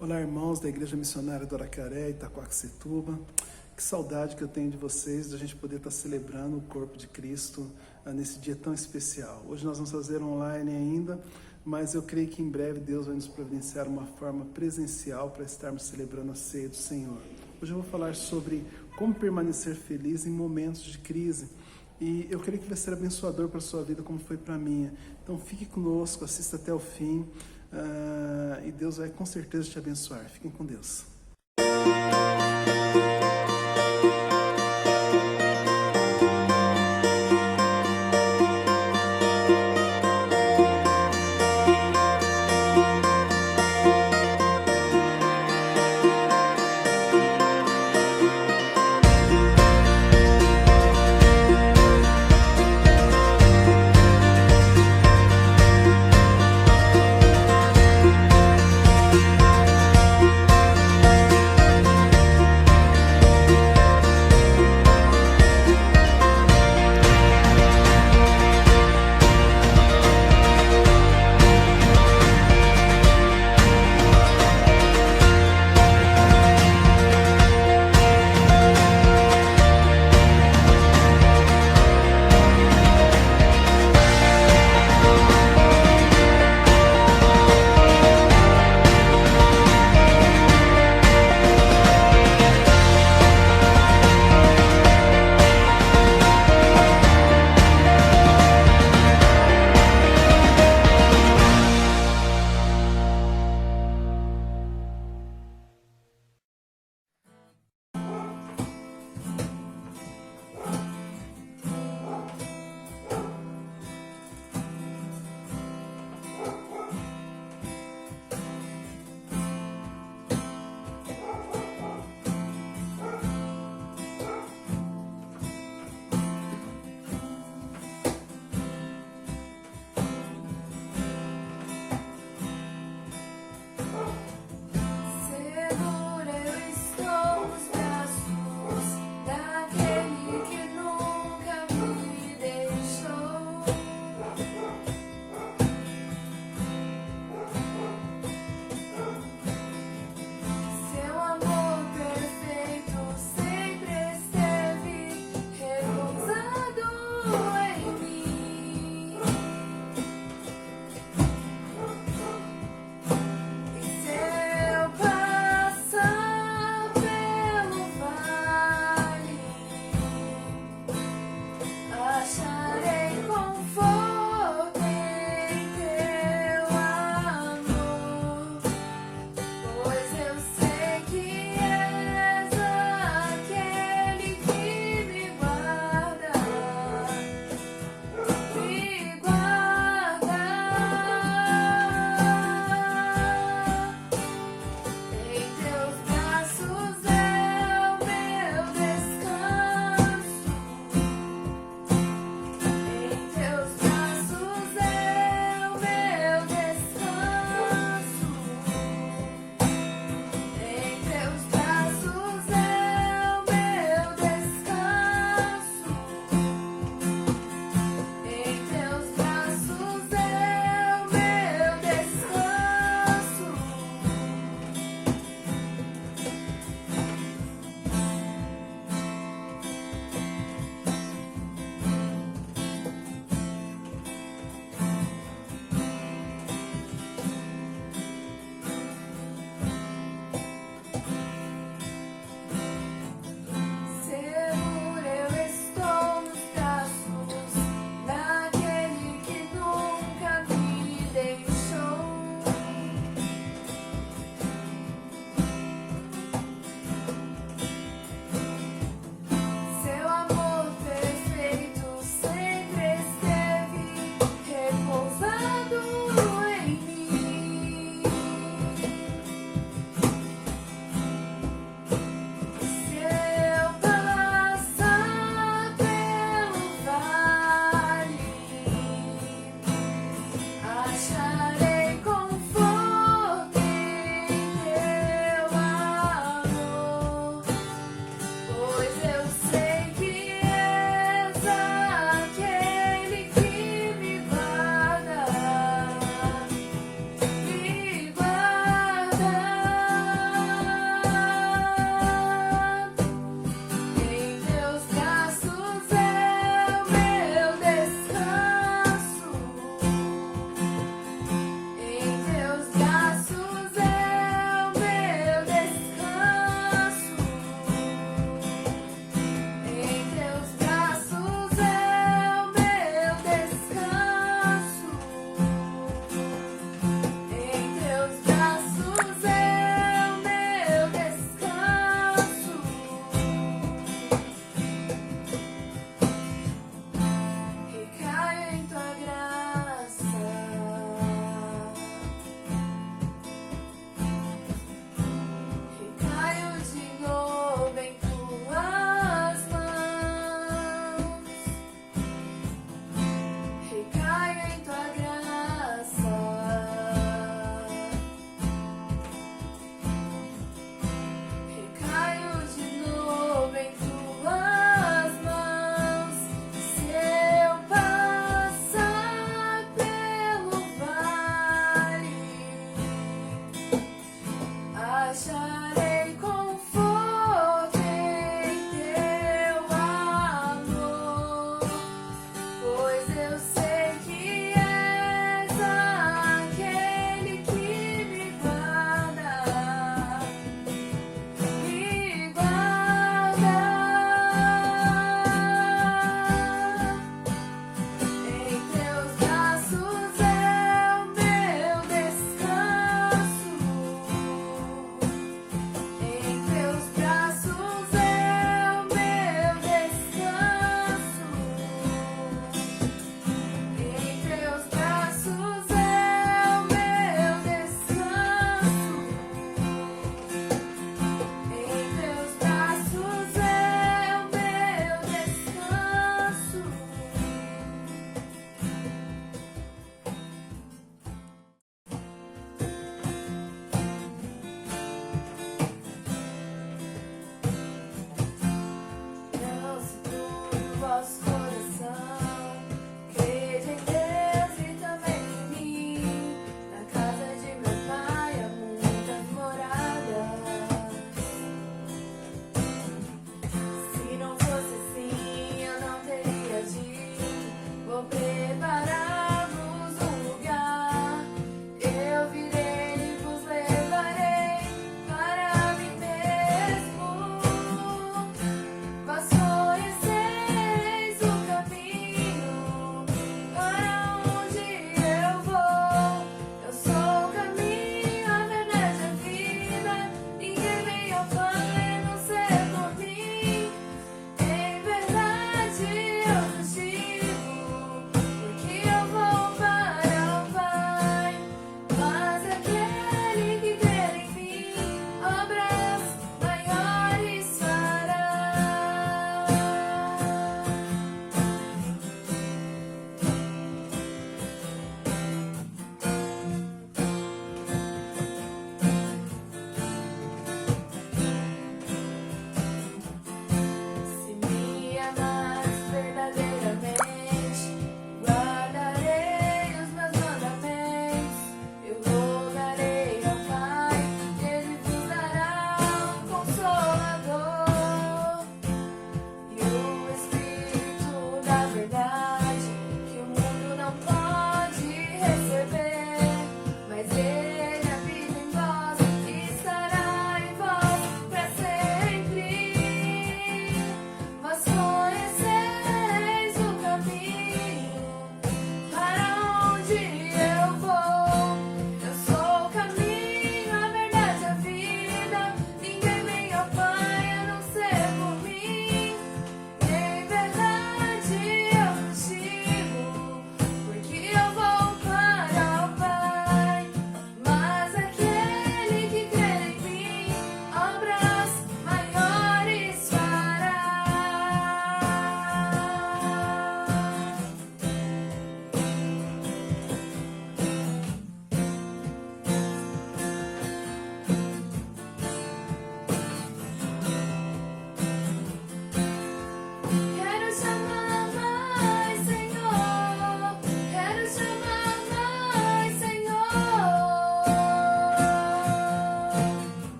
Olá, irmãos da Igreja Missionária do Aracaré, Itaquaquecetuba. Que saudade que eu tenho de vocês, da gente poder estar celebrando o corpo de Cristo nesse dia tão especial. Hoje nós vamos fazer online ainda, mas eu creio que em breve Deus vai nos providenciar uma forma presencial para estarmos celebrando a ceia do Senhor. Hoje eu vou falar sobre como permanecer feliz em momentos de crise. E eu creio que vai ser abençoador para a sua vida, como foi para a minha. Então fique conosco, assista até o fim. E Deus vai com certeza te abençoar. Fiquem com Deus.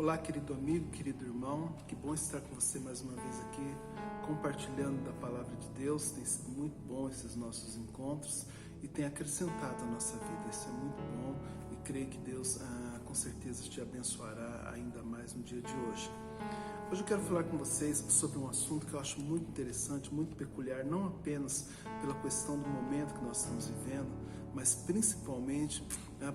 Olá, querido amigo, querido irmão, que bom estar com você mais uma vez aqui, compartilhando da Palavra de Deus. Tem sido muito bom esses nossos encontros e tem acrescentado a nossa vida. Isso é muito bom e creio que Deus com certeza te abençoará ainda mais no dia de hoje. Hoje eu quero falar com vocês sobre um assunto que eu acho muito interessante, muito peculiar, não apenas pela questão do momento que nós estamos vivendo, mas principalmente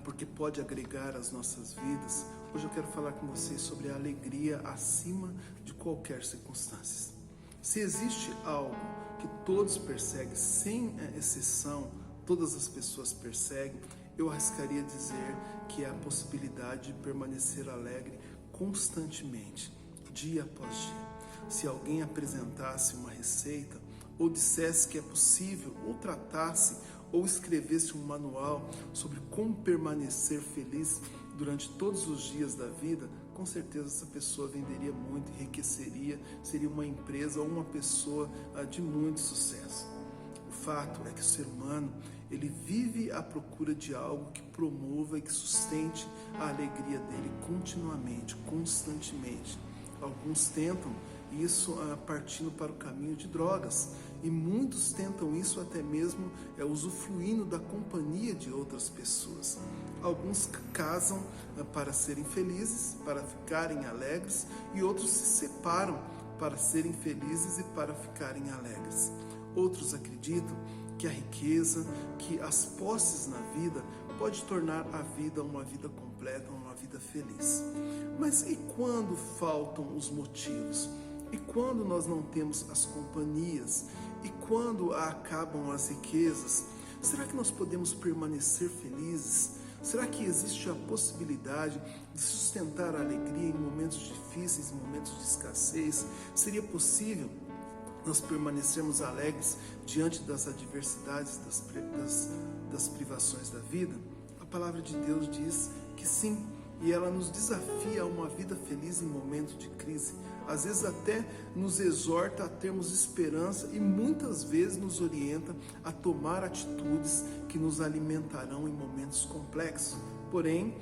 porque pode agregar às nossas vidas. Hoje eu quero falar com vocês sobre a alegria acima de qualquer circunstância. Se existe algo que todos perseguem, sem exceção, todas as pessoas perseguem, eu arriscaria dizer que é a possibilidade de permanecer alegre constantemente, dia após dia. Se alguém apresentasse uma receita, ou dissesse que é possível, ou tratasse, ou escrevesse um manual sobre como permanecer feliz durante todos os dias da vida, com certeza essa pessoa venderia muito, enriqueceria, seria uma empresa ou uma pessoa de muito sucesso. O fato é que o ser humano, ele vive à procura de algo que promova e que sustente a alegria dele continuamente, constantemente. Alguns tentam isso partindo para o caminho de drogas, e muitos tentam isso até mesmo usufruindo da companhia de outras pessoas. Alguns casam para serem felizes, para ficarem alegres, e outros se separam para serem felizes e para ficarem alegres. Outros acreditam que a riqueza, que as posses na vida pode tornar a vida uma vida completa, uma vida feliz. Mas e quando faltam os motivos? E quando nós não temos as companhias? E quando acabam as riquezas? Será que nós podemos permanecer felizes? Será que existe a possibilidade de sustentar a alegria em momentos difíceis, em momentos de escassez? Seria possível nós permanecermos alegres diante das adversidades, das privações da vida? A palavra de Deus diz que sim, e ela nos desafia a uma vida feliz em momentos de crise. Às vezes até nos exorta a termos esperança e muitas vezes nos orienta a tomar atitudes que nos alimentarão em momentos complexos. Porém,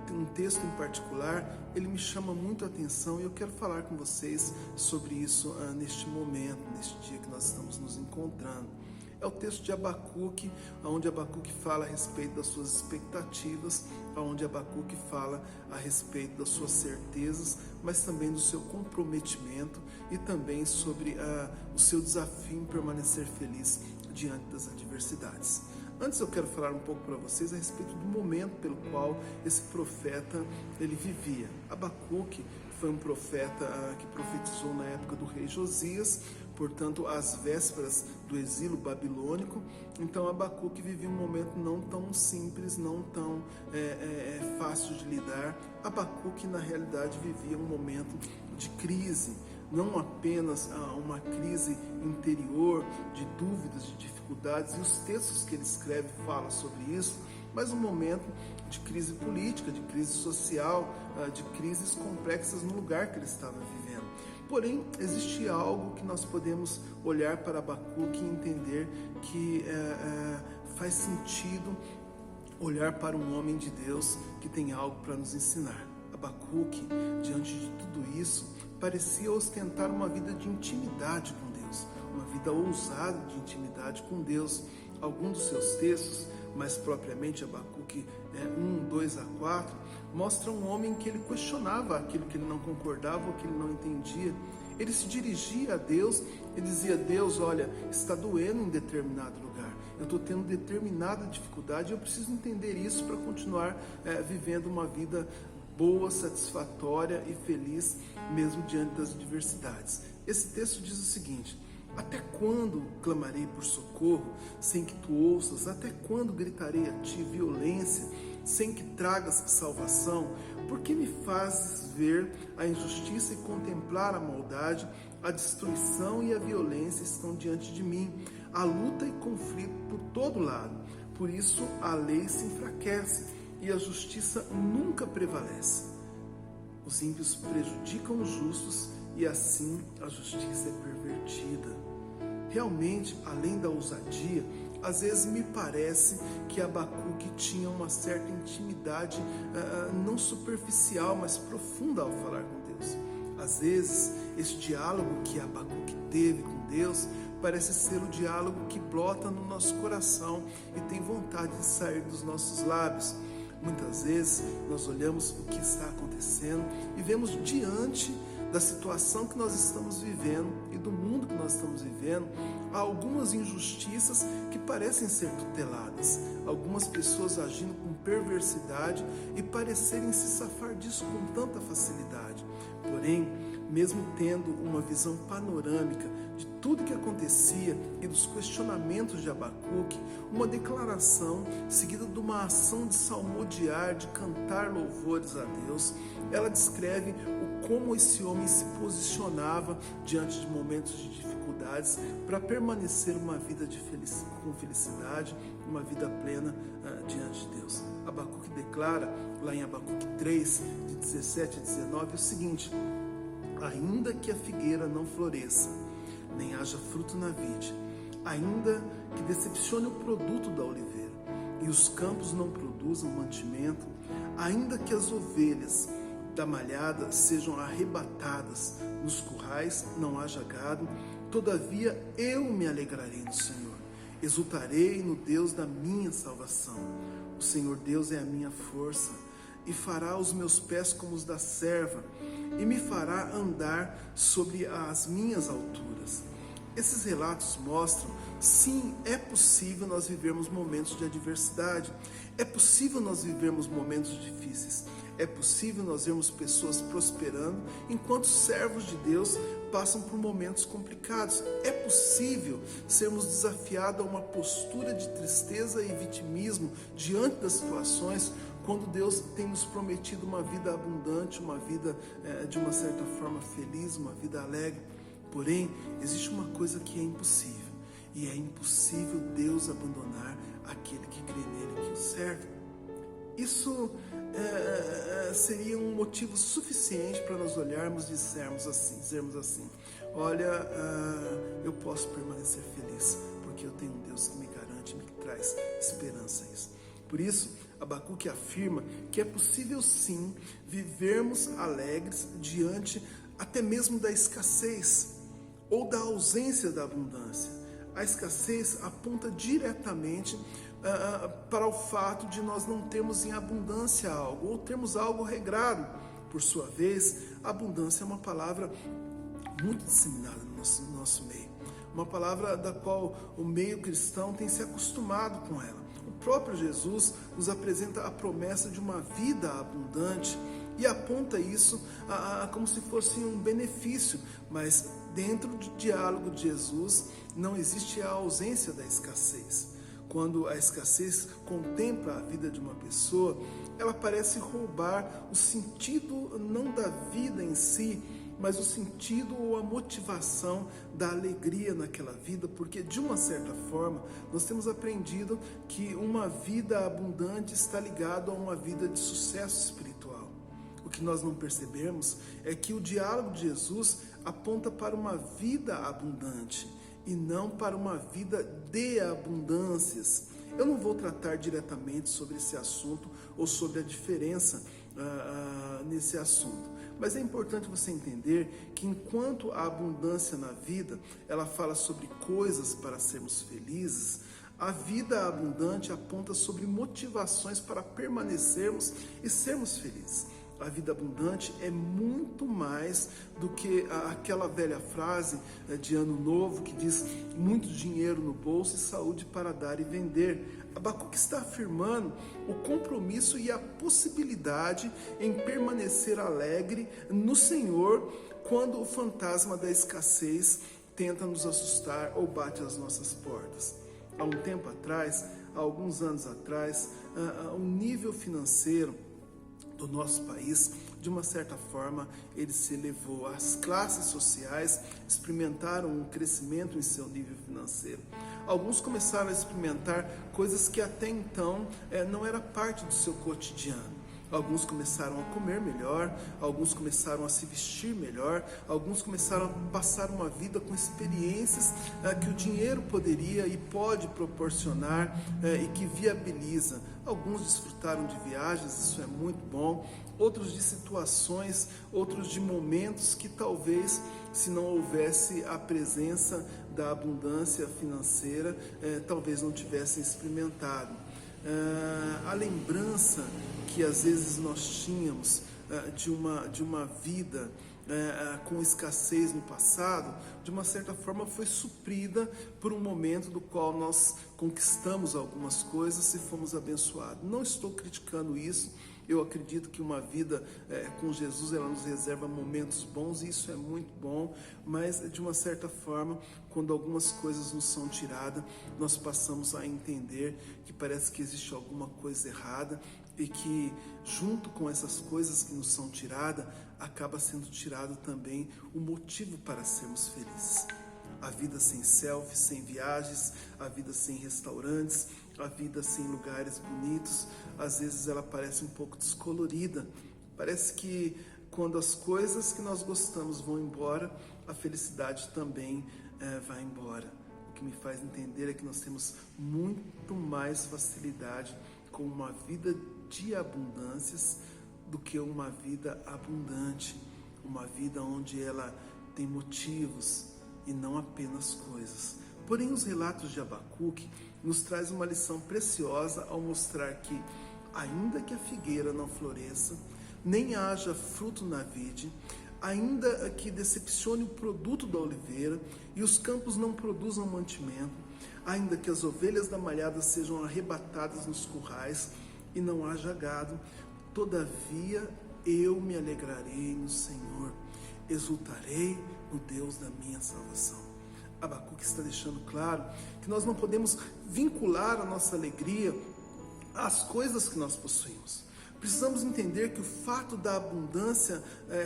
um texto em particular, ele me chama muito a atenção e eu quero falar com vocês sobre isso neste momento, neste dia que nós estamos nos encontrando. É o texto de Abacuque, onde Abacuque fala a respeito das suas expectativas, onde Abacuque fala a respeito das suas certezas, mas também do seu comprometimento e também sobre o seu desafio em permanecer feliz diante das adversidades. Antes eu quero falar um pouco para vocês a respeito do momento pelo qual esse profeta ele vivia. Abacuque foi um profeta que profetizou na época do rei Josias, portanto, às vésperas do exílio babilônico. Então, Abacuque vivia um momento não tão simples, não tão fácil de lidar. Abacuque, na realidade, vivia um momento de crise, não apenas uma crise interior, de dúvidas, de dificuldades, e os textos que ele escreve falam sobre isso, mas um momento de crise política, de crise social, de crises complexas no lugar que ele estava vivendo. Porém, existe algo que nós podemos olhar para Abacuque e entender que faz sentido olhar para um homem de Deus que tem algo para nos ensinar. Abacuque, diante de tudo isso, parecia ostentar uma vida de intimidade com Deus, uma vida ousada de intimidade com Deus. Alguns dos seus textos, mais propriamente Abacuque 1, 2 a 4, mostra um homem que ele questionava aquilo que ele não concordava ou que ele não entendia. Ele se dirigia a Deus e dizia: Deus, olha, está doendo em determinado lugar, eu estou tendo determinada dificuldade e eu preciso entender isso para continuar vivendo uma vida boa, satisfatória e feliz, mesmo diante das adversidades. Esse texto diz o seguinte: até quando clamarei por socorro, sem que tu ouças? Até quando gritarei a ti violência, sem que tragas salvação? Por que me fazes ver a injustiça e contemplar a maldade? A destruição e a violência estão diante de mim, a luta e conflito por todo lado. Por isso a lei se enfraquece e a justiça nunca prevalece. Os ímpios prejudicam os justos e assim a justiça é pervertida. Realmente, além da ousadia, Às vezes me parece que Abacuque tinha uma certa intimidade, não superficial, mas profunda ao falar com Deus. Às vezes, esse diálogo que Abacuque teve com Deus parece ser o diálogo que brota no nosso coração e tem vontade de sair dos nossos lábios. Muitas vezes nós olhamos o que está acontecendo e vemos diante da situação que nós estamos vivendo e do mundo que nós estamos vivendo, há algumas injustiças que parecem ser tuteladas, algumas pessoas agindo com perversidade e parecerem se safar disso com tanta facilidade. Porém, mesmo tendo uma visão panorâmica de tudo que acontecia e dos questionamentos de Abacuque, uma declaração seguida de uma ação de salmodiar, de cantar louvores a Deus, ela descreve como esse homem se posicionava diante de momentos de dificuldades para permanecer uma vida com felicidade, uma vida plena diante de Deus. Abacuque declara, lá em Abacuque 3, de 17 a 19, o seguinte: ainda que a figueira não floresça, nem haja fruto na vide, ainda que decepcione o produto da oliveira, e os campos não produzam mantimento, ainda que as ovelhas da malhada sejam arrebatadas, nos currais não haja gado, todavia eu me alegrarei no Senhor, exultarei no Deus da minha salvação. O Senhor Deus é a minha força, e fará os meus pés como os da serva, e me fará andar sobre as minhas alturas. Esses relatos mostram, sim, é possível nós vivermos momentos de adversidade, é possível nós vivermos momentos difíceis, é possível nós vermos pessoas prosperando, enquanto servos de Deus passam por momentos complicados. É possível sermos desafiados a uma postura de tristeza e vitimismo diante das situações, quando Deus tem nos prometido uma vida abundante, uma vida de uma certa forma feliz, uma vida alegre. Porém, existe uma coisa que é impossível, e é impossível Deus abandonar aquele que crê nele, que o serve. Isso seria um motivo suficiente para nós olharmos e dizermos assim: olha, eu posso permanecer feliz, porque eu tenho um Deus que me garante, me traz esperança a isso. Por isso, Abacuque afirma que é possível sim vivermos alegres diante até mesmo da escassez ou da ausência da abundância. A escassez aponta diretamente para o fato de nós não termos em abundância algo, ou termos algo regrado. Por sua vez, abundância é uma palavra muito disseminada no nosso meio, uma palavra da qual o meio cristão tem se acostumado com ela. O próprio Jesus nos apresenta a promessa de uma vida abundante e aponta isso como se fosse um benefício, mas dentro do diálogo de Jesus não existe a ausência da escassez. Quando a escassez contempla a vida de uma pessoa, ela parece roubar o sentido não da vida em si, mas o sentido ou a motivação da alegria naquela vida, porque de uma certa forma nós temos aprendido que uma vida abundante está ligada a uma vida de sucesso espiritual. O que nós não percebemos é que o diálogo de Jesus aponta para uma vida abundante e não para uma vida de abundâncias. Eu não vou tratar diretamente sobre esse assunto ou sobre a diferença nesse assunto, mas é importante você entender que enquanto a abundância na vida, ela fala sobre coisas para sermos felizes, a vida abundante aponta sobre motivações para permanecermos e sermos felizes. A vida abundante é muito mais do que aquela velha frase de ano novo que diz muito dinheiro no bolso e saúde para dar e vender. Abacuque está afirmando o compromisso e a possibilidade em permanecer alegre no Senhor quando o fantasma da escassez tenta nos assustar ou bate às nossas portas. Há um tempo atrás, há alguns anos atrás, o nível financeiro do nosso país, de uma certa forma, ele se elevou. As classes sociais experimentaram um crescimento em seu nível financeiro. Alguns começaram a experimentar coisas que até então não era parte do seu cotidiano. Alguns começaram a comer melhor, alguns começaram a se vestir melhor, alguns começaram a passar uma vida com experiências que o dinheiro poderia e pode proporcionar e que viabiliza. Alguns desfrutaram de viagens, isso é muito bom, outros de situações, outros de momentos que talvez, se não houvesse a presença da abundância financeira, talvez não tivessem experimentado. A lembrança que às vezes nós tínhamos de uma vida com escassez no passado, de uma certa forma foi suprida por um momento do qual nós conquistamos algumas coisas e fomos abençoados. Não estou criticando isso, eu acredito que uma vida com Jesus, ela nos reserva momentos bons e isso é muito bom, mas de uma certa forma, quando algumas coisas nos são tiradas, nós passamos a entender que parece que existe alguma coisa errada e que junto com essas coisas que nos são tiradas, acaba sendo tirado também o motivo para sermos felizes. A vida sem selfie, sem viagens, a vida sem restaurantes, a vida sem lugares bonitos, às vezes ela parece um pouco descolorida. Parece que quando as coisas que nós gostamos vão embora, a felicidade também vai embora. O que me faz entender é que nós temos muito mais facilidade com uma vida de abundâncias do que uma vida abundante, uma vida onde ela tem motivos e não apenas coisas. Porém, os relatos de Abacuque nos traz uma lição preciosa ao mostrar que, ainda que a figueira não floresça, nem haja fruto na vide, ainda que decepcione o produto da oliveira e os campos não produzam mantimento, ainda que as ovelhas da malhada sejam arrebatadas nos currais e não haja gado, todavia eu me alegrarei no Senhor, exultarei no Deus da minha salvação. Abacuque está deixando claro que nós não podemos vincular a nossa alegria às coisas que nós possuímos. Precisamos entender que o fato da abundância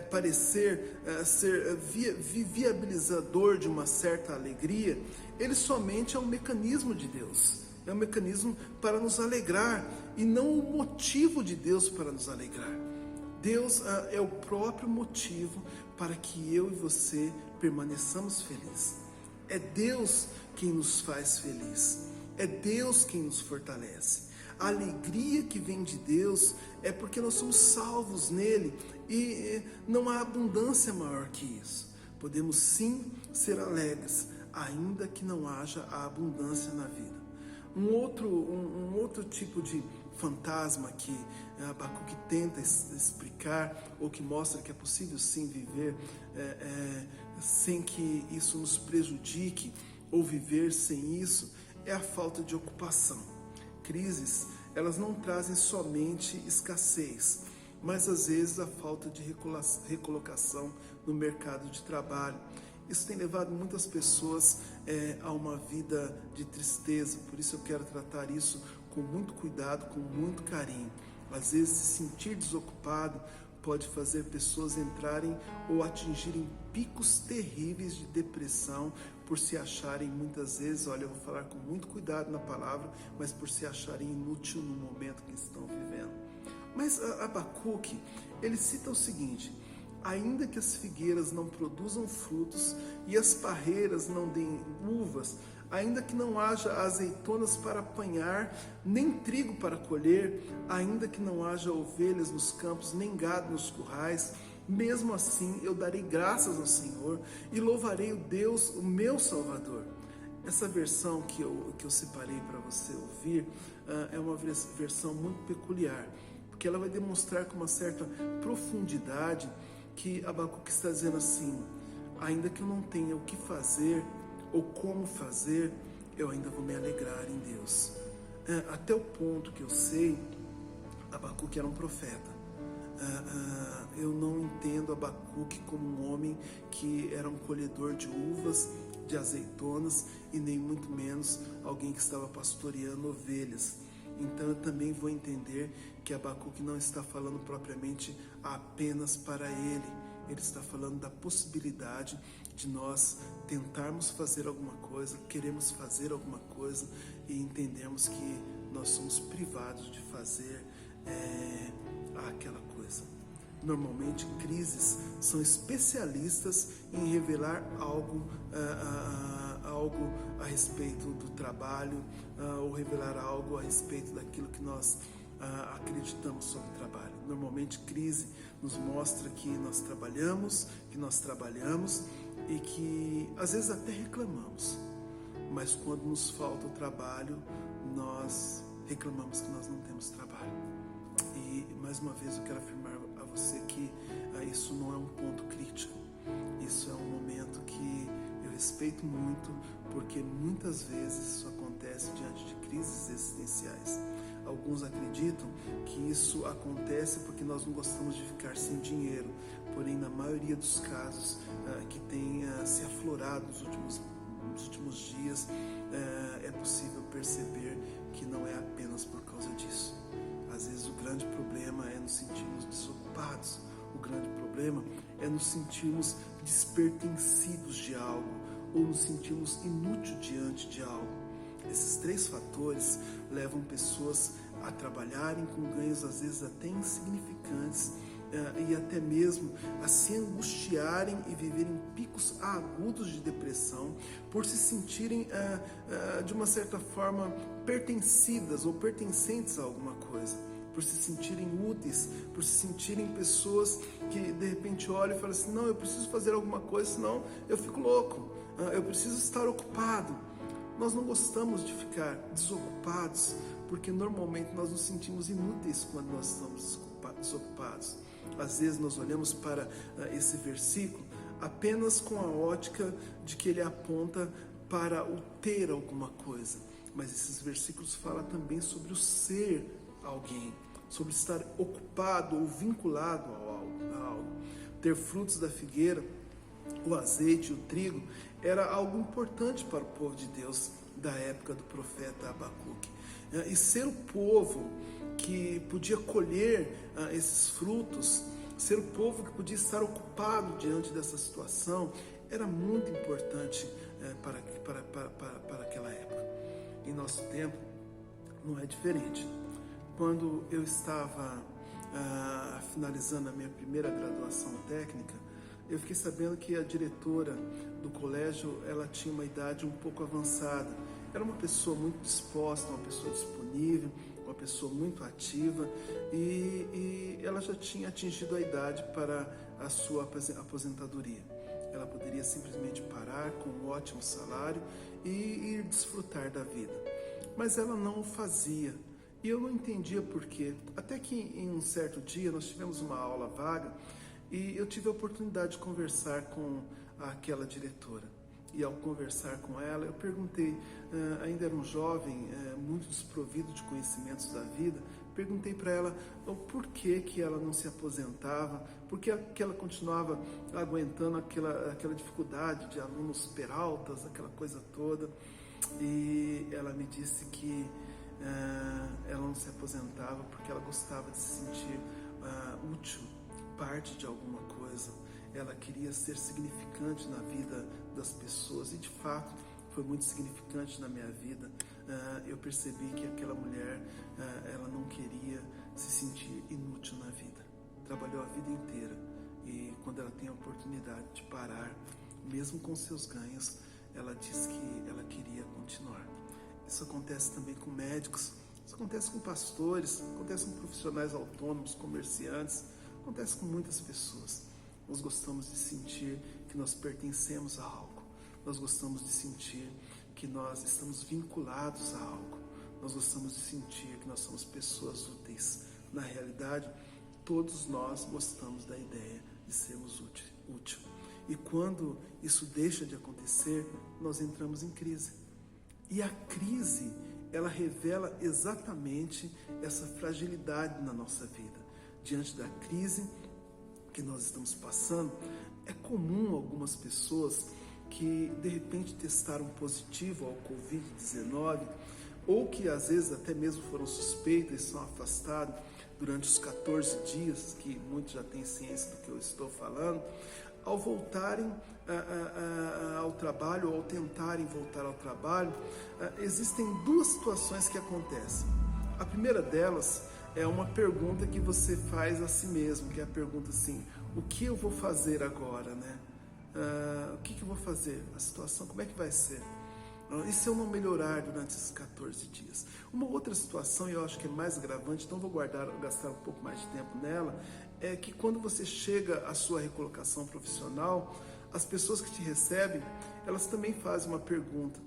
parecer ser viabilizador de uma certa alegria, ele somente é um mecanismo de Deus. É um mecanismo para nos alegrar e não o motivo de Deus para nos alegrar. Deus é o próprio motivo para que eu e você permaneçamos felizes. É Deus quem nos faz feliz. É Deus quem nos fortalece. A alegria que vem de Deus é porque nós somos salvos nele e não há abundância maior que isso. Podemos sim ser alegres, ainda que não haja a abundância na vida. Um outro tipo de fantasma que Abacuque tenta explicar, ou que mostra que é possível sim viver sem que isso nos prejudique, ou viver sem isso, é a falta de ocupação. Crises, elas não trazem somente escassez, mas às vezes a falta de recolocação no mercado de trabalho. Isso tem levado muitas pessoas a uma vida de tristeza, por isso eu quero tratar isso com muito cuidado, com muito carinho. Às vezes, se sentir desocupado pode fazer pessoas entrarem ou atingirem picos terríveis de depressão por se acharem muitas vezes, olha, eu vou falar com muito cuidado na palavra, mas por se acharem inútil no momento que estão vivendo. Mas Abacuque, ele cita o seguinte: ainda que as figueiras não produzam frutos e as parreiras não deem uvas, ainda que não haja azeitonas para apanhar, nem trigo para colher, ainda que não haja ovelhas nos campos, nem gado nos currais, mesmo assim eu darei graças ao Senhor e louvarei o Deus, o meu Salvador. Essa versão que eu separei para você ouvir é uma versão muito peculiar, porque ela vai demonstrar com uma certa profundidade que Abacuque está dizendo assim: ainda que eu não tenha o que fazer ou como fazer, eu ainda vou me alegrar em Deus. Até o ponto que eu sei, Abacuque era um profeta. Eu não entendo Abacuque como um homem que era um colhedor de uvas, de azeitonas, e nem muito menos alguém que estava pastoreando ovelhas. Então eu também vou entender que Abacuque não está falando propriamente apenas para ele. Ele está falando da possibilidade de nós tentarmos fazer alguma coisa, queremos fazer alguma coisa e entendermos que nós somos privados de fazer àquela coisa. Normalmente, crises são especialistas em revelar algo a respeito do trabalho, ou revelar algo a respeito daquilo que nós acreditamos sobre o trabalho. Normalmente, crise nos mostra que nós trabalhamos e que às vezes até reclamamos, mas quando nos falta o trabalho, nós reclamamos que nós não temos trabalho. E mais uma vez eu quero afirmar a você que isso não é um ponto crítico, isso é um momento que eu respeito muito, porque muitas vezes isso acontece diante de crises existenciais. Alguns acreditam que isso acontece porque nós não gostamos de ficar sem dinheiro, porém na maioria dos casos que tem se aflorado nos últimos dias, é possível perceber que não é apenas por causa disso. Às vezes o grande problema é nos sentirmos desocupados, o grande problema é nos sentirmos despertencidos de algo, ou nos sentirmos inúteis diante de algo. Esses três fatores levam pessoas a trabalharem com ganhos às vezes até insignificantes, e até mesmo a se angustiarem e viverem picos agudos de depressão por se sentirem de uma certa forma pertencidas ou pertencentes a alguma coisa, por se sentirem úteis, por se sentirem pessoas que de repente olham e falam assim: não, eu preciso fazer alguma coisa, senão eu fico louco, eu preciso estar ocupado. Nós não gostamos de ficar desocupados, porque normalmente nós nos sentimos inúteis quando nós estamos desocupados. Às vezes nós olhamos para esse versículo apenas com a ótica de que ele aponta para o ter alguma coisa, mas esses versículos falam também sobre o ser alguém, sobre estar ocupado ou vinculado a algo. Ter frutos da figueira, o azeite e o trigo era algo importante para o povo de Deus da época do profeta Abacuque. E ser o povo que podia colher esses frutos, ser o povo que podia estar ocupado diante dessa situação, era muito importante para aquela época. Em nosso tempo não é diferente. Quando eu estava finalizando a minha primeira graduação técnica, eu fiquei sabendo que a diretora do colégio, ela tinha uma idade um pouco avançada. Era uma pessoa muito disposta, uma pessoa disponível, uma pessoa muito ativa, e ela já tinha atingido a idade para a sua aposentadoria. Ela poderia simplesmente parar com um ótimo salário e ir desfrutar da vida. Mas ela não o fazia. E eu não entendia por quê. Até que em um certo dia nós tivemos uma aula vaga e eu tive a oportunidade de conversar com aquela diretora. E ao conversar com ela, eu perguntei, ainda era um jovem, muito desprovido de conhecimentos da vida, perguntei para ela o porquê que ela não se aposentava, por que ela continuava aguentando aquela dificuldade de alunos peraltas, aquela coisa toda. E ela me disse que ela não se aposentava porque ela gostava de se sentir útil, parte de alguma coisa. Ela queria ser significante na vida das pessoas, e de fato foi muito significante na minha vida. Eu percebi que aquela mulher, ela não queria se sentir inútil na vida. Trabalhou a vida inteira, e quando ela tem a oportunidade de parar, mesmo com seus ganhos, ela diz que ela queria continuar. Isso acontece também com médicos, isso acontece com pastores, acontece com profissionais autônomos, comerciantes, acontece com muitas pessoas. Nós gostamos de sentir que nós pertencemos a algo. Nós gostamos de sentir que nós estamos vinculados a algo. Nós gostamos de sentir que nós somos pessoas úteis. Na realidade, todos nós gostamos da ideia de sermos útil. E quando isso deixa de acontecer, nós entramos em crise. E a crise, ela revela exatamente essa fragilidade na nossa vida. Diante da crise que nós estamos passando, é comum algumas pessoas que de repente testaram positivo ao Covid-19, ou que às vezes até mesmo foram suspeitas e são afastados durante os 14 dias, que muitos já têm ciência do que eu estou falando, ao voltarem ao trabalho, ou ao tentarem voltar ao trabalho, existem duas situações que acontecem. A primeira delas é uma pergunta que você faz a si mesmo, que é a pergunta assim: o que eu vou fazer agora, né? O que eu vou fazer? A situação, como é que vai ser? E se eu não melhorar durante esses 14 dias? Uma outra situação, e eu acho que é mais agravante, então vou gastar um pouco mais de tempo nela, é que quando você chega à sua recolocação profissional, as pessoas que te recebem, elas também fazem uma pergunta.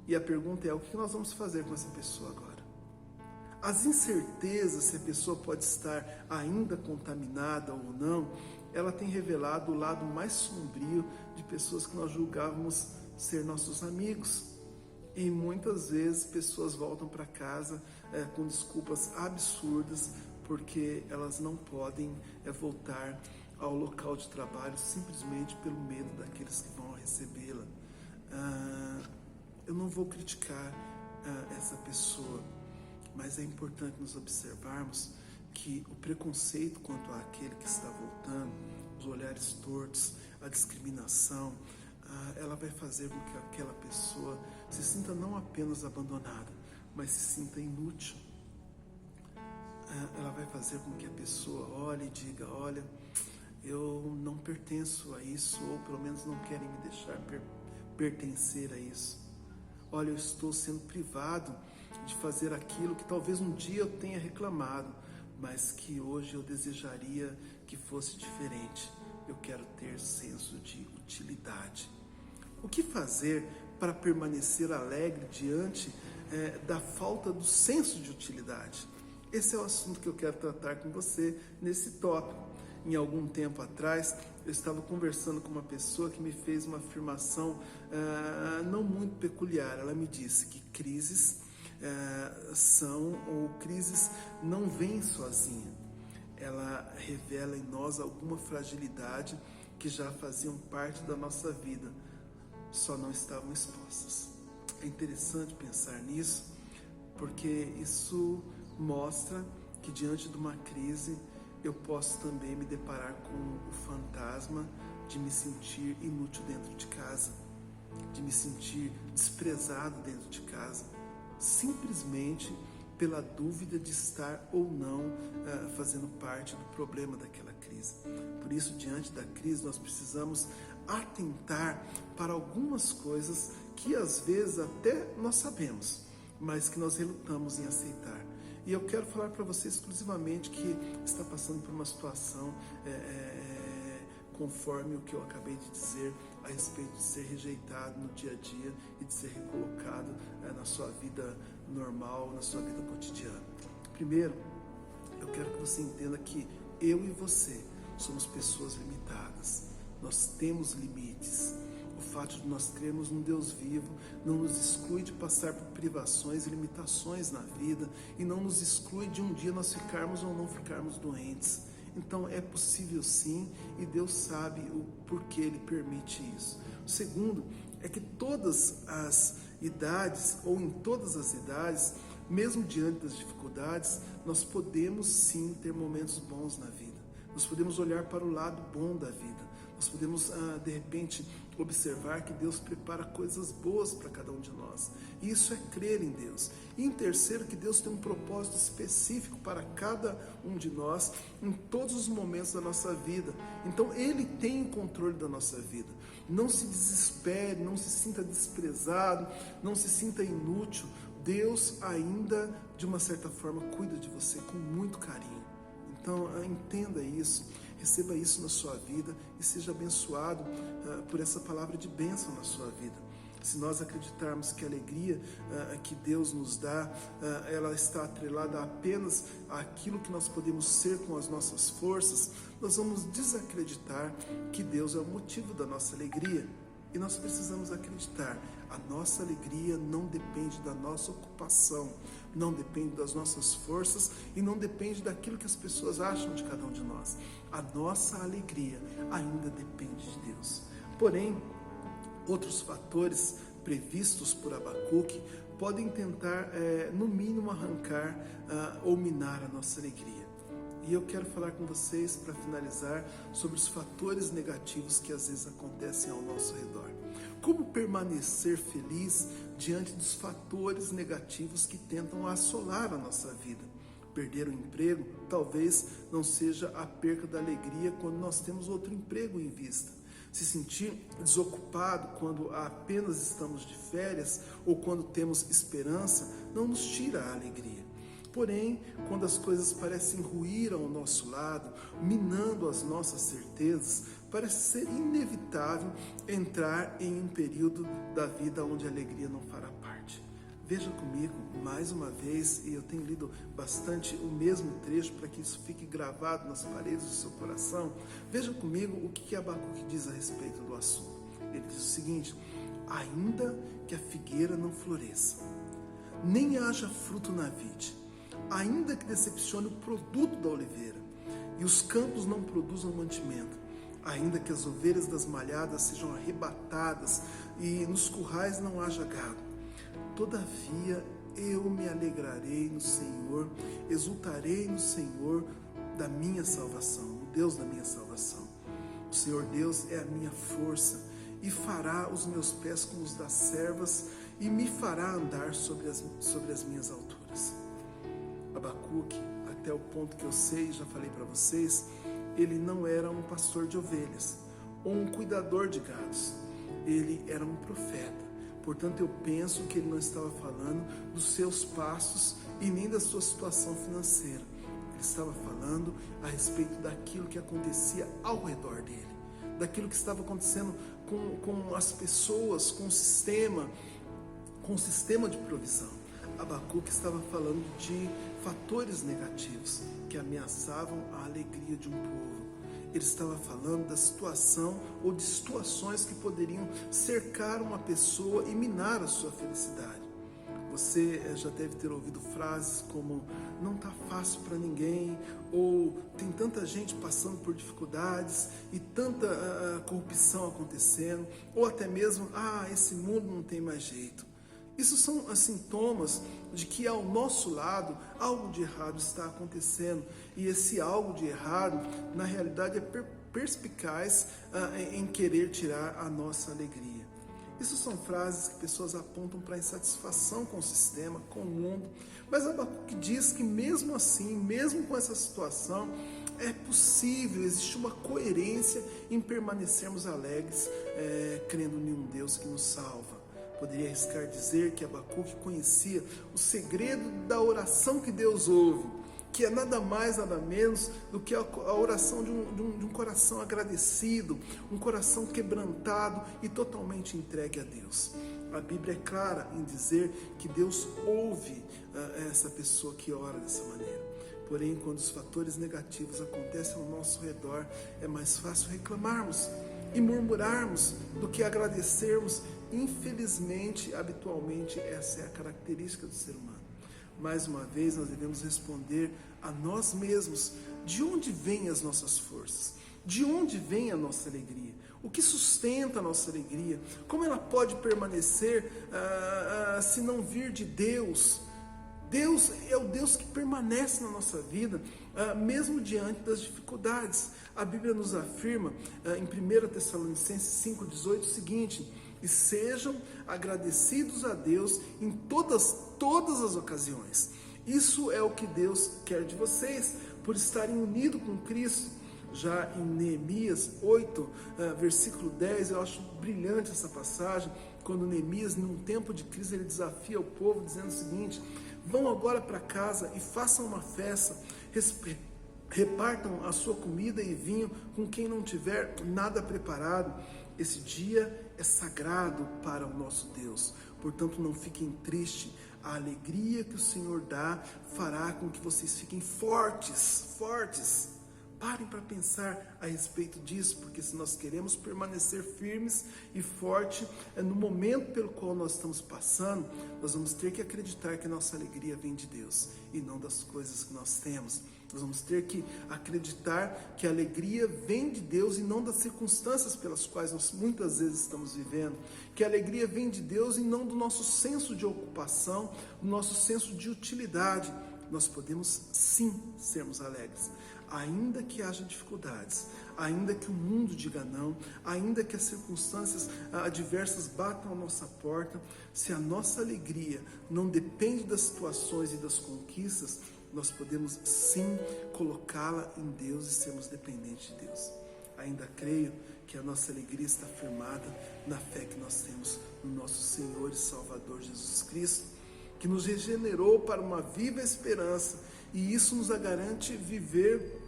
E a pergunta é: o que nós vamos fazer com essa pessoa agora? As incertezas se a pessoa pode estar ainda contaminada ou não, ela tem revelado o lado mais sombrio de pessoas que nós julgávamos ser nossos amigos. E muitas vezes pessoas voltam para casa com desculpas absurdas, porque elas não podem voltar ao local de trabalho simplesmente pelo medo daqueles que vão recebê-la. Eu não vou criticar essa pessoa, mas é importante nos observarmos que o preconceito quanto àquele que está voltando, os olhares tortos, a discriminação, ela vai fazer com que aquela pessoa se sinta não apenas abandonada, mas se sinta inútil. Ela vai fazer com que a pessoa olhe e diga: olha, eu não pertenço a isso, ou pelo menos não querem me deixar pertencer a isso. Olha, eu estou sendo privado de fazer aquilo que talvez um dia eu tenha reclamado, mas que hoje eu desejaria que fosse diferente. Eu quero ter senso de utilidade. O que fazer para permanecer alegre diante da falta do senso de utilidade? Esse é o assunto que eu quero tratar com você nesse tópico. Em algum tempo atrás, eu estava conversando com uma pessoa que me fez uma afirmação não muito peculiar. Ela me disse que crises crises não vêm sozinha. Ela revela em nós alguma fragilidade que já faziam parte da nossa vida, só não estavam expostas. É interessante pensar nisso, porque isso mostra que diante de uma crise eu posso também me deparar com o fantasma de me sentir inútil dentro de casa, de me sentir desprezado dentro de casa, simplesmente pela dúvida de estar ou não fazendo parte do problema daquela crise. Por isso, diante da crise, nós precisamos atentar para algumas coisas que às vezes até nós sabemos, mas que nós relutamos em aceitar. E eu quero falar para você exclusivamente que está passando por uma situação conforme o que eu acabei de dizer a respeito de ser rejeitado no dia a dia e de ser recolocado na sua vida normal, na sua vida cotidiana. Primeiro, eu quero que você entenda que eu e você somos pessoas limitadas. Nós temos limites. O fato de nós crermos num Deus vivo não nos exclui de passar por privações e limitações na vida, e não nos exclui de um dia nós ficarmos ou não ficarmos doentes. Então é possível sim, e Deus sabe o porquê Ele permite isso. O segundo é que todas as idades, ou em todas as idades, mesmo diante das dificuldades, nós podemos sim ter momentos bons na vida. Nós podemos olhar para o lado bom da vida. Nós podemos, de repente, observar que Deus prepara coisas boas para cada um de nós. E isso é crer em Deus. E em terceiro, que Deus tem um propósito específico para cada um de nós em todos os momentos da nossa vida. Então, Ele tem o controle da nossa vida. Não se desespere, não se sinta desprezado, não se sinta inútil. Deus ainda, de uma certa forma, cuida de você com muito carinho. Então, entenda isso. Receba isso na sua vida e seja abençoado por essa palavra de bênção na sua vida. Se nós acreditarmos que a alegria que Deus nos dá, ela está atrelada apenas àquilo que nós podemos ser com as nossas forças, nós vamos desacreditar que Deus é o motivo da nossa alegria. E nós precisamos acreditar, a nossa alegria não depende da nossa ocupação, não depende das nossas forças e não depende daquilo que as pessoas acham de cada um de nós. A nossa alegria ainda depende de Deus. Porém, outros fatores previstos por Abacuque podem tentar, no mínimo, arrancar ou minar a nossa alegria. E eu quero falar com vocês, para finalizar, sobre os fatores negativos que às vezes acontecem ao nosso redor. Como permanecer feliz diante dos fatores negativos que tentam assolar a nossa vida? Perder o emprego talvez não seja a perca da alegria quando nós temos outro emprego em vista. Se sentir desocupado quando apenas estamos de férias ou quando temos esperança não nos tira a alegria. Porém, quando as coisas parecem ruir ao nosso lado, minando as nossas certezas, parece ser inevitável entrar em um período da vida onde a alegria não fará parte. Veja comigo mais uma vez, e eu tenho lido bastante o mesmo trecho para que isso fique gravado nas paredes do seu coração. Veja comigo o que Abacuque diz a respeito do assunto. Ele diz o seguinte: ainda que a figueira não floresça, nem haja fruto na vide, ainda que decepcione o produto da oliveira, e os campos não produzam mantimento, ainda que as ovelhas das malhadas sejam arrebatadas e nos currais não haja gado, todavia eu me alegrarei no Senhor, exultarei no Senhor da minha salvação, no Deus da minha salvação. O Senhor Deus é a minha força e fará os meus pés como os das servas e me fará andar sobre as minhas alturas. Abacuque, até o ponto que eu sei, já falei para vocês, ele não era um pastor de ovelhas ou um cuidador de gados, ele era um profeta. Portanto, eu penso que ele não estava falando dos seus passos e nem da sua situação financeira. Ele estava falando a respeito daquilo que acontecia ao redor dele, daquilo que estava acontecendo com as pessoas, com o sistema de provisão. Abacuque estava falando de fatores negativos que ameaçavam a alegria de um povo. Ele estava falando da situação ou de situações que poderiam cercar uma pessoa e minar a sua felicidade. Você já deve ter ouvido frases como não está fácil para ninguém, ou tem tanta gente passando por dificuldades e tanta corrupção acontecendo, ou até mesmo, esse mundo não tem mais jeito. Isso são sintomas de que ao nosso lado algo de errado está acontecendo, e esse algo de errado na realidade é perspicaz em querer tirar a nossa alegria. Isso são frases que pessoas apontam para a insatisfação com o sistema, com o mundo, mas Abacuque diz que mesmo assim, mesmo com essa situação, é possível, existe uma coerência em permanecermos alegres, crendo em um Deus que nos salva. Poderia arriscar dizer que Abacuque conhecia o segredo da oração que Deus ouve, que é nada mais, nada menos do que a oração de um coração agradecido, um coração quebrantado e totalmente entregue a Deus. A Bíblia é clara em dizer que Deus ouve essa pessoa que ora dessa maneira. Porém, quando os fatores negativos acontecem ao nosso redor, é mais fácil reclamarmos e murmurarmos do que agradecermos. Infelizmente, habitualmente, essa é a característica do ser humano. Mais uma vez, nós devemos responder a nós mesmos: de onde vêm as nossas forças? De onde vem a nossa alegria? O que sustenta a nossa alegria? Como ela pode permanecer se não vir de Deus? Deus é o Deus que permanece na nossa vida, mesmo diante das dificuldades. A Bíblia nos afirma, em 1 Tessalonicenses 5,18, o seguinte: e sejam agradecidos a Deus em todas as ocasiões. Isso é o que Deus quer de vocês, por estarem unidos com Cristo. Já em Neemias 8, versículo 10, eu acho brilhante essa passagem, quando Neemias, num tempo de crise, ele desafia o povo, dizendo o seguinte: vão agora para casa e façam uma festa, repartam a sua comida e vinho com quem não tiver nada preparado. Esse dia é sagrado para o nosso Deus, portanto não fiquem tristes. A alegria que o Senhor dá fará com que vocês fiquem fortes. Parem para pensar a respeito disso, porque se nós queremos permanecer firmes e fortes no momento pelo qual nós estamos passando, nós vamos ter que acreditar que a nossa alegria vem de Deus e não das coisas que nós temos. Nós vamos ter que acreditar que a alegria vem de Deus e não das circunstâncias pelas quais nós muitas vezes estamos vivendo. Que a alegria vem de Deus e não do nosso senso de ocupação, do nosso senso de utilidade. Nós podemos sim sermos alegres, ainda que haja dificuldades, ainda que o mundo diga não, ainda que as circunstâncias adversas batam a nossa porta. Se a nossa alegria não depende das situações e das conquistas, nós podemos sim colocá-la em Deus e sermos dependentes de Deus. Ainda creio que a nossa alegria está firmada na fé que nós temos no nosso Senhor e Salvador Jesus Cristo, que nos regenerou para uma viva esperança, e isso nos garante viver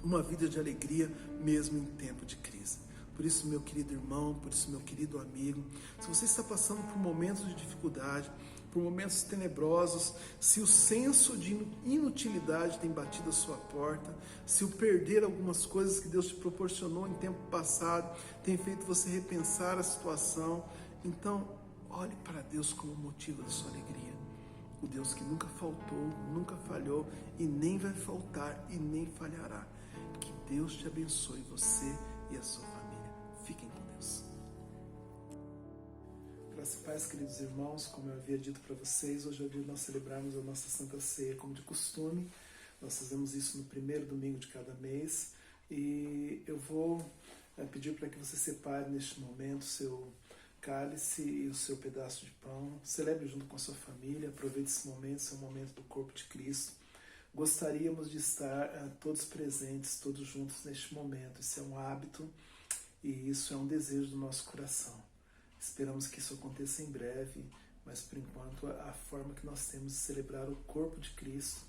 uma vida de alegria mesmo em tempo de crise. Por isso, meu querido irmão, por isso, meu querido amigo, se você está passando por momentos de dificuldade, por momentos tenebrosos, se o senso de inutilidade tem batido a sua porta, se o perder algumas coisas que Deus te proporcionou em tempo passado tem feito você repensar a situação, então olhe para Deus como motivo da sua alegria. O Deus que nunca faltou, nunca falhou e nem vai faltar e nem falhará. Que Deus te abençoe, você e a sua família. Fiquem com Deus. Graças e paz, queridos irmãos, como eu havia dito para vocês, hoje é o dia de nós celebrarmos a nossa Santa Ceia como de costume. Nós fazemos isso no primeiro domingo de cada mês e eu vou pedir para que você separe neste momento o seu cálice e o seu pedaço de pão. Celebre junto com a sua família, aproveite esse momento, esse é o momento do corpo de Cristo. Gostaríamos de estar todos presentes, todos juntos neste momento. Isso é um hábito e isso é um desejo do nosso coração. Esperamos que isso aconteça em breve, mas por enquanto a forma que nós temos de celebrar o corpo de Cristo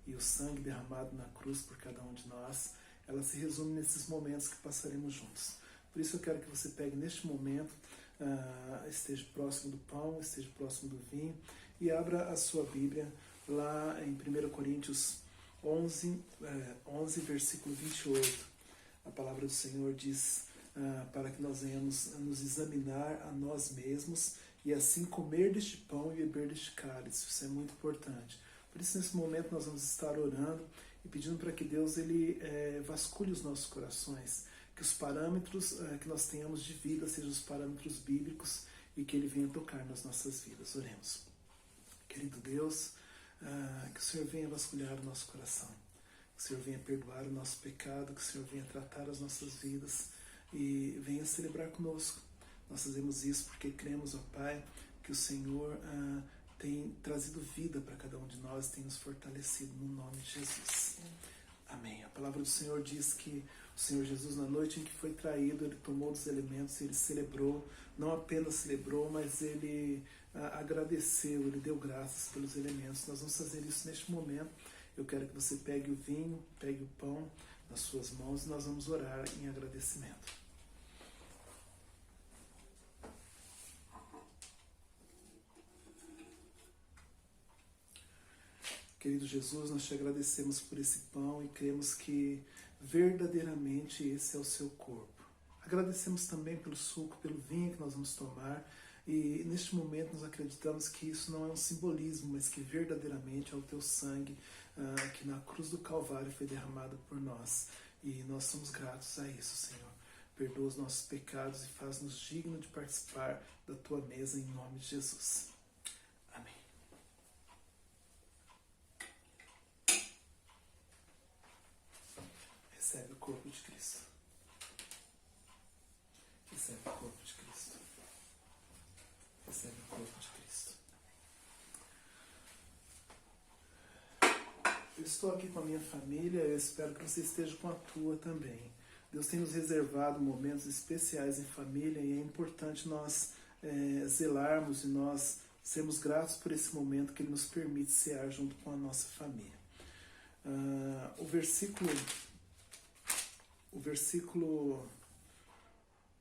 e o sangue derramado na cruz por cada um de nós, ela se resume nesses momentos que passaremos juntos. Por isso eu quero que você pegue neste momento, esteja próximo do pão, esteja próximo do vinho e abra a sua Bíblia lá em 1 Coríntios 11, versículo 28. A palavra do Senhor diz para que nós venhamos nos examinar a nós mesmos e assim comer deste pão e beber deste cálice. Isso é muito importante. Por isso, nesse momento, nós vamos estar orando e pedindo para que Deus ele vasculhe os nossos corações, que os parâmetros que nós tenhamos de vida sejam os parâmetros bíblicos e que Ele venha tocar nas nossas vidas. Oremos. Querido Deus, que o Senhor venha vasculhar o nosso coração, que o Senhor venha perdoar o nosso pecado, que o Senhor venha tratar as nossas vidas e venha celebrar conosco. Nós fazemos isso porque cremos, ó Pai, que o Senhor tem trazido vida para cada um de nós, tem nos fortalecido no nome de Jesus. Amém. A palavra do Senhor diz que o Senhor Jesus, na noite em que foi traído, Ele tomou dos elementos e Ele celebrou, não apenas celebrou, mas Ele agradeceu, Ele deu graças pelos elementos. Nós vamos fazer isso neste momento. Eu quero que você pegue o vinho, pegue o pão nas suas mãos e nós vamos orar em agradecimento. Querido Jesus, nós te agradecemos por esse pão e cremos que verdadeiramente esse é o seu corpo. Agradecemos também pelo suco, pelo vinho que nós vamos tomar e neste momento nós acreditamos que isso não é um simbolismo, mas que verdadeiramente é o teu sangue que na cruz do Calvário foi derramado por nós. E nós somos gratos a isso, Senhor. Perdoa os nossos pecados e faz-nos dignos de participar da tua mesa em nome de Jesus. Amém. Recebe o corpo de Cristo. Recebe o corpo de Cristo. Recebe o corpo de Cristo. Eu estou aqui com a minha família, eu espero que você esteja com a tua também. Deus tem nos reservado momentos especiais em família e é importante nós zelarmos e nós sermos gratos por esse momento que Ele nos permite cear junto com a nossa família. O versículo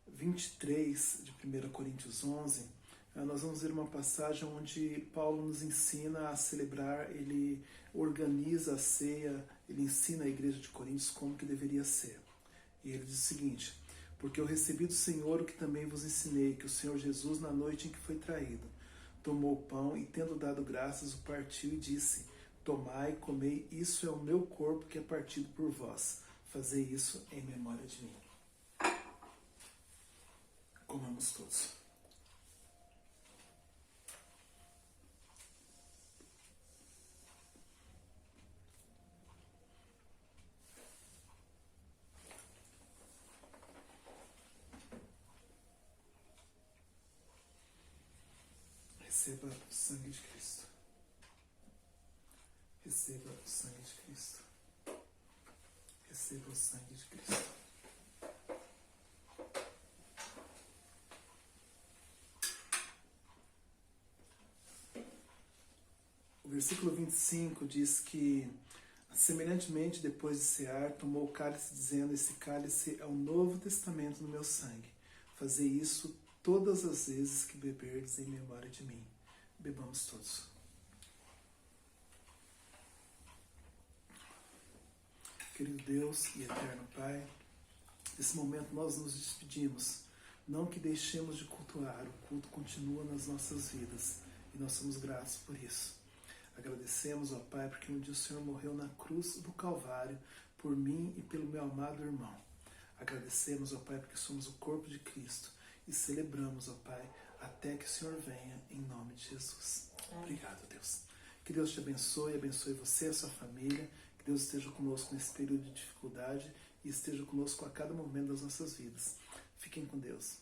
23 de 1 Coríntios 11, nós vamos ver uma passagem onde Paulo nos ensina a celebrar, ele organiza a ceia, ele ensina a igreja de Coríntios como que deveria ser. E ele diz o seguinte: porque eu recebi do Senhor o que também vos ensinei, que o Senhor Jesus, na noite em que foi traído, tomou o pão e, tendo dado graças, o partiu e disse: tomai, comei, isso é o meu corpo que é partido por vós. Fazei isso em memória de mim. Comamos todos. Receba o sangue de Cristo. Receba o sangue de Cristo. Receba o sangue de Cristo. O versículo 25 diz que, semelhantemente, depois de cear, tomou o cálice, dizendo: esse cálice é o novo testamento no meu sangue. Fazei isso todas as vezes que beberdes em memória de mim. Bebamos todos. Querido Deus e eterno Pai, nesse momento nós nos despedimos. Não que deixemos de cultuar, o culto continua nas nossas vidas e nós somos gratos por isso. Agradecemos, ó Pai, porque um dia o Senhor morreu na cruz do Calvário por mim e pelo meu amado irmão. Agradecemos, ó Pai, porque somos o corpo de Cristo e celebramos, ó Pai, até que o Senhor venha, em nome de Jesus. Obrigado, Deus. Que Deus te abençoe você e a sua família. Que Deus esteja conosco nesse período de dificuldade e esteja conosco a cada momento das nossas vidas. Fiquem com Deus.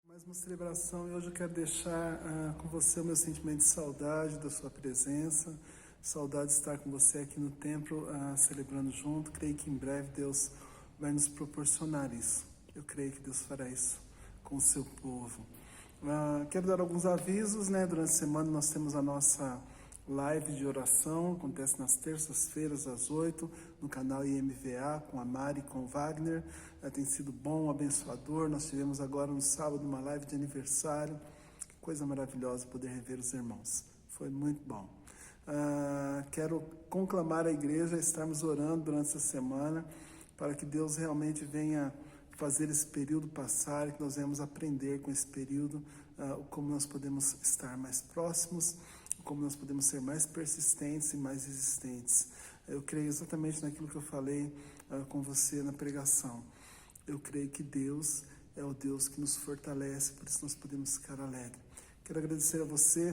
Mais uma celebração e hoje eu quero deixar com você o meu sentimento de saudade da sua presença, saudade de estar com você aqui no templo celebrando junto. Creio que em breve Deus vai nos proporcionar isso. Eu creio que Deus fará isso com o seu povo. Quero dar alguns avisos, né? Durante a semana nós temos a nossa live de oração, acontece nas terças-feiras às 8, no canal IMVA, com a Mari e com o Wagner. Tem sido bom, abençoador. Nós tivemos agora no sábado uma live de aniversário. Que coisa maravilhosa poder rever os irmãos. Foi muito bom. Quero conclamar a igreja a estarmos orando durante essa semana para que Deus realmente venha fazer esse período passar e que nós venhamos aprender com esse período como nós podemos estar mais próximos, como nós podemos ser mais persistentes e mais resistentes. Eu creio exatamente naquilo que eu falei com você na pregação. Eu creio que Deus é o Deus que nos fortalece, por isso nós podemos ficar alegres. Quero agradecer a você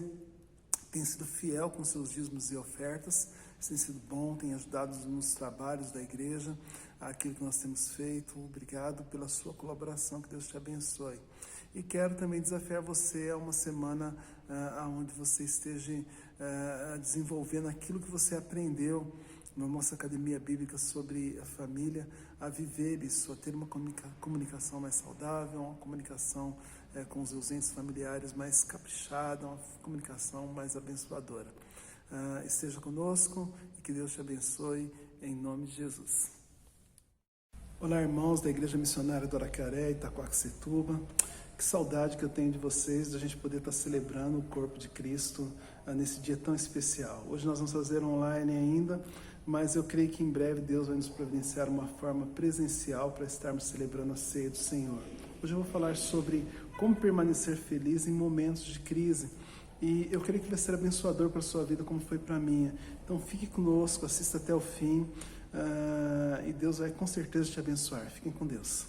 que tem sido fiel com seus dízimos e ofertas. Isso tem sido bom, tem ajudado nos trabalhos da igreja, aquilo que nós temos feito. Obrigado pela sua colaboração, que Deus te abençoe. E quero também desafiar você a uma semana onde você esteja desenvolvendo aquilo que você aprendeu na nossa academia bíblica sobre a família, a viver isso, a ter uma comunicação mais saudável, uma comunicação com os seus entes familiares mais caprichada, uma comunicação mais abençoadora. Esteja conosco e que Deus te abençoe em nome de Jesus. Olá, irmãos da Igreja Missionária do Aracaré, Itaquaquecetuba. Que saudade que eu tenho de vocês, da gente poder estar celebrando o corpo de Cristo nesse dia tão especial. Hoje nós vamos fazer online ainda, mas eu creio que em breve Deus vai nos providenciar uma forma presencial para estarmos celebrando a ceia do Senhor. Hoje eu vou falar sobre como permanecer feliz em momentos de crise. E eu creio que vai ser abençoador para a sua vida, como foi para a minha. Então fique conosco, assista até o fim, e Deus vai com certeza te abençoar. Fiquem com Deus.